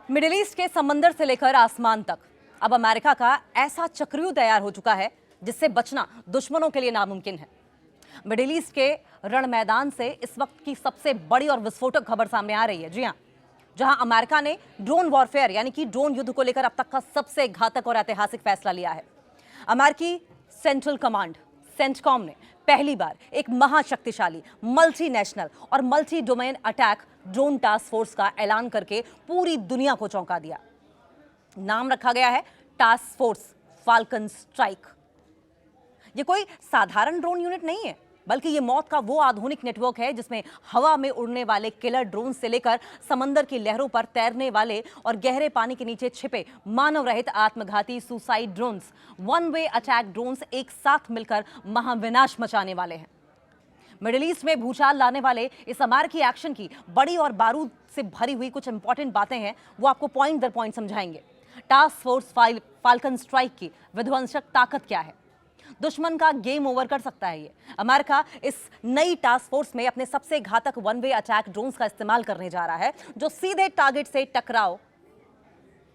Middle east के समंदर से लेकर आसमान तक अब अमेरिका का ऐसा चक्रव्यूह तैयार हो चुका है जिससे बचना दुश्मनों के लिए नामुमकिन है। मिडिल ईस्ट के रण मैदान से इस वक्त की सबसे बड़ी और विस्फोटक खबर सामने आ रही है। जी हां, जहां अमेरिका ने ड्रोन वॉरफेयर यानी कि ड्रोन युद्ध को लेकर अब तक का सबसे घातक और ऐतिहासिक फैसला लिया है। अमेरिकी सेंट्रल कमांड सेंटकॉम ने पहली बार एक महाशक्तिशाली मल्टीनेशनल और multi domain attack drone task force का ऐलान करके पूरी दुनिया को चौंका दिया। नाम रखा गया है टास्क फोर्स फाल्कन स्ट्राइक। ये कोई साधारण ड्रोन यूनिट नहीं है, बल्कि ये मौत का वो आधुनिक नेटवर्क है जिसमें हवा में उड़ने वाले किलर ड्रोन से लेकर समंदर की लहरों पर तैरने वाले और गहरे पानी के नीचे छिपे मानव रहित आत्मघाती suicide drones, one way attack drones एक साथ मिलकर महाविनाश मचाने वाले हैं। मिडिल ईस्ट में भूचाल लाने वाले इस अमेरिकी एक्शन की बड़ी और बारूद से भरी हुई कुछ इंपॉर्टेंट बातें हैं, वो आपको पॉइंट दर पॉइंट समझाएंगे। टास्क फोर्स फाल्कन स्ट्राइक की विध्वंसक ताकत क्या है, दुश्मन का गेम ओवर कर सकता है ये। अमेरिका इस नई टास्क फोर्स में अपने सबसे घातक वन वे अटैक ड्रोन्स का इस्तेमाल करने जा रहा है, जो सीधे टारगेट से टकराव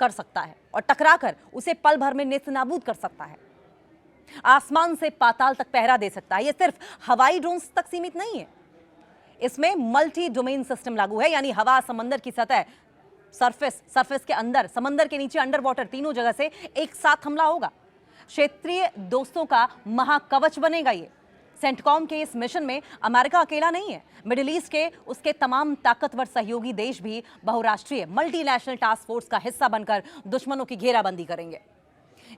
कर सकता है और टकराकर उसे पल भर में नेस्तनाबूद कर सकता है। आसमान से पाताल तक पहरा दे सकता है। ये सिर्फ हवाई ड्रोन्स तक सीमित नहीं है, इसमें मल्टी डोमेन सिस्टम लागू है, यानी हवा, समंदर की सतह, सरफेस के अंदर, समंदर के नीचे, अंडर वाटर, तीनों जगह से एक साथ हमला होगा। क्षेत्रीय दोस्तों का महाकवच बनेगा ये। सेंटकॉम के इस मिशन में अमेरिका अकेला नहीं है, मिडिल ईस्ट के उसके तमाम ताकतवर सहयोगी देश भी बहुराष्ट्रीय मल्टीनेशनल टास्क फोर्स का हिस्सा बनकर दुश्मनों की घेराबंदी करेंगे।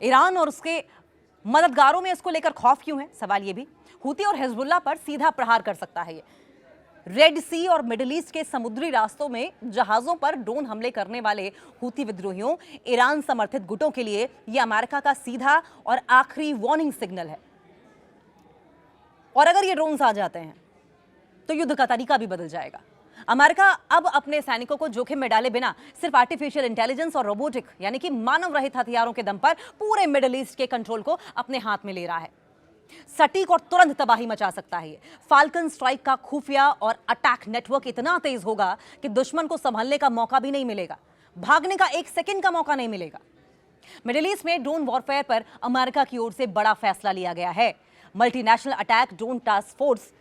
ईरान और उसके मददगारों में इसको लेकर खौफ क्यों है, सवाल ये भी। हूती और हिजबुल्लाह पर सीधा प्रहार कर सकता है ये। रेड सी और मिडिल ईस्ट के समुद्री रास्तों में जहाजों पर ड्रोन हमले करने वाले हूती विद्रोहियों, ईरान समर्थित गुटों के लिए यह अमेरिका का सीधा और आखिरी वार्निंग सिग्नल है। और अगर ये ड्रोन्स आ जाते हैं तो युद्ध का तरीका भी बदल जाएगा। अमेरिका अब अपने सैनिकों को जोखिम में डाले बिना सिर्फ आर्टिफिशियल इंटेलिजेंस और रोबोटिक यानी कि मानव रहित हथियारों के दम पर पूरे मिडिल ईस्ट के कंट्रोल को अपने हाथ में ले रहा है। सटीक और तुरंत तबाही मचा सकता है ये। फाल्कन स्ट्राइक का खुफिया और अटैक नेटवर्क इतना तेज होगा कि दुश्मन को संभलने का मौका भी नहीं मिलेगा, भागने का एक सेकंड का मौका नहीं मिलेगा। मिडिल ईस्ट में ड्रोन वॉरफेयर पर अमेरिका की ओर से बड़ा फैसला लिया गया है। Multinational attack drone task force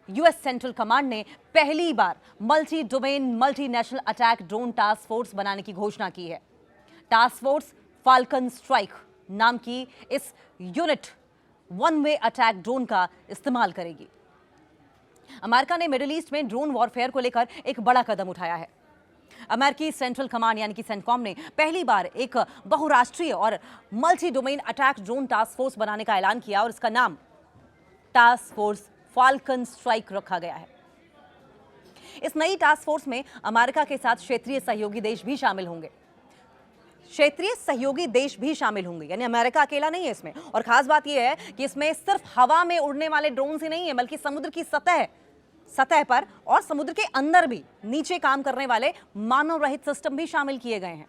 US central command ने पहली बार multi domain multinational attack drone task force बनाने की घोषणा की है। टास्क फोर्स फाल्कन स्ट्राइक नाम की इस unit one way attack drone का इस्तेमाल करेगी। अमेरिका ने मिडिल ईस्ट में ड्रोन वॉरफेयर को लेकर एक बड़ा कदम उठाया है। अमेरिकी सेंट्रल कमांड यानी कि सेंटकॉम ने पहली बार एक बहुराष्ट्रीय और multi domain attack drone task force बनाने का ऐलान किया और इसका नाम टास्क फोर्स फाल्कन स्ट्राइक रखा गया है। इस नई टास्क फोर्स में अमेरिका के साथ क्षेत्रीय सहयोगी देश भी शामिल होंगे। यानी अमेरिका अकेला नहीं है इसमें। और खास बात यह है कि इसमें सिर्फ हवा में उड़ने वाले ड्रोन ही नहीं है, बल्कि समुद्र की सतह पर और समुद्र के अंदर भी नीचे काम करने वाले मानव रहित सिस्टम भी शामिल किए गए हैं।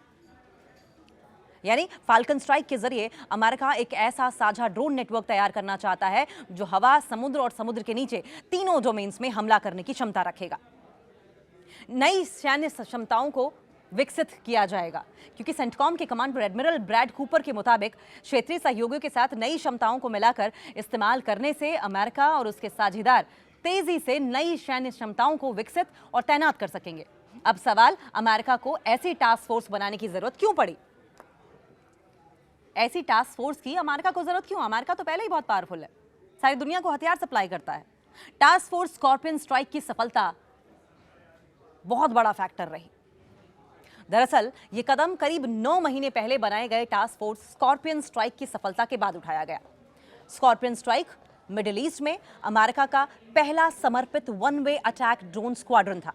यानी फाल्कन स्ट्राइक के जरिए अमेरिका एक ऐसा साझा ड्रोन नेटवर्क तैयार करना चाहता है जो हवा, समुद्र और समुद्र के नीचे तीनों डोमेन्स में हमला करने की क्षमता रखेगा। नई सैन्य क्षमताओं को विकसित किया जाएगा, क्योंकि सेंटकॉम के कमांडर एडमिरल ब्रैड कूपर के मुताबिक क्षेत्रीय सहयोगियों के साथ नई क्षमताओं को मिलाकर इस्तेमाल करने से अमेरिका और उसके साझेदार तेजी से नई सैन्य क्षमताओं को विकसित और तैनात कर सकेंगे। अब सवाल, अमेरिका को ऐसी टास्क फोर्स बनाने की जरूरत क्यों पड़ी? ऐसी टास्क फोर्स की अमेरिका को जरूरत क्यों? अमेरिका तो पहले ही बहुत पावरफुल है, सारी दुनिया को हथियार सप्लाई करता है। टास्क फोर्स स्कॉर्पियन स्ट्राइक की सफलता बहुत बड़ा फैक्टर रही। दरअसल ये कदम करीब 9 महीने पहले बनाए गए टास्क फोर्स स्कॉर्पियन स्ट्राइक की सफलता के बाद उठाया गया। स्कॉर्पियन स्ट्राइक मिडिल ईस्ट में अमेरिका का पहला समर्पित one way attack drone squadron था।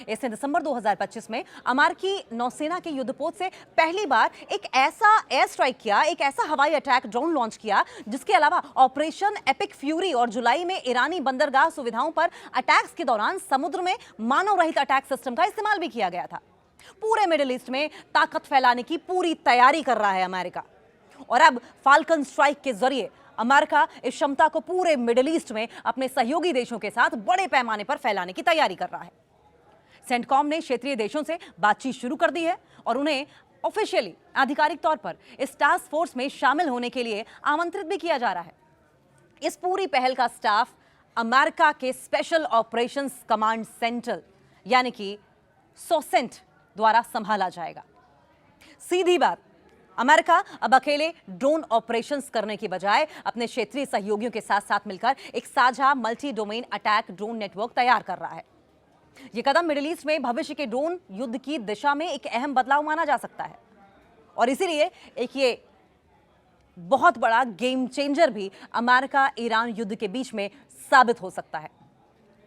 इसने दिसंबर 2025 में अमेरिकी नौसेना के युद्धपोत से पहली बार एक ऐसा एयर स्ट्राइक किया, एक ऐसा हवाई अटैक ड्रोन लॉन्च किया जिसके अलावा ऑपरेशन एपिक फ्यूरी और जुलाई में ईरानी बंदरगाह सुविधाओं पर अटैक्स के दौरान समुद्र में मानव रहित अटैक सिस्टम का इस्तेमाल भी किया गया था। पूरे मिडिल ईस्ट में ताकत फैलाने की पूरी तैयारी कर रहा है अमेरिका। और अब फाल्कन स्ट्राइक के जरिए अमेरिका इस क्षमता को पूरे मिडिल ईस्ट में अपने सहयोगी देशों के साथ बड़े पैमाने पर फैलाने की तैयारी कर रहा है। सेंटकॉम ने क्षेत्रीय देशों से बातचीत शुरू कर दी है और उन्हें ऑफिशियली आधिकारिक तौर पर इस टास्क फोर्स में शामिल होने के लिए आमंत्रित भी किया जा रहा है। इस पूरी पहल का स्टाफ अमेरिका के स्पेशल ऑपरेशंस कमांड सेंटर यानी कि सोसेंट द्वारा संभाला जाएगा। सीधी बात, अमेरिका अब अकेले ड्रोन ऑपरेशंस करने की बजाय अपने क्षेत्रीय सहयोगियों के साथ साथ मिलकर एक साझा multi domain attack drone network तैयार कर रहा है। यह कदम मिडिल ईस्ट में भविष्य के ड्रोन युद्ध की दिशा में एक अहम बदलाव माना जा सकता है और इसीलिए ये बहुत बड़ा गेम चेंजर भी अमेरिका ईरान युद्ध के बीच में साबित हो सकता है।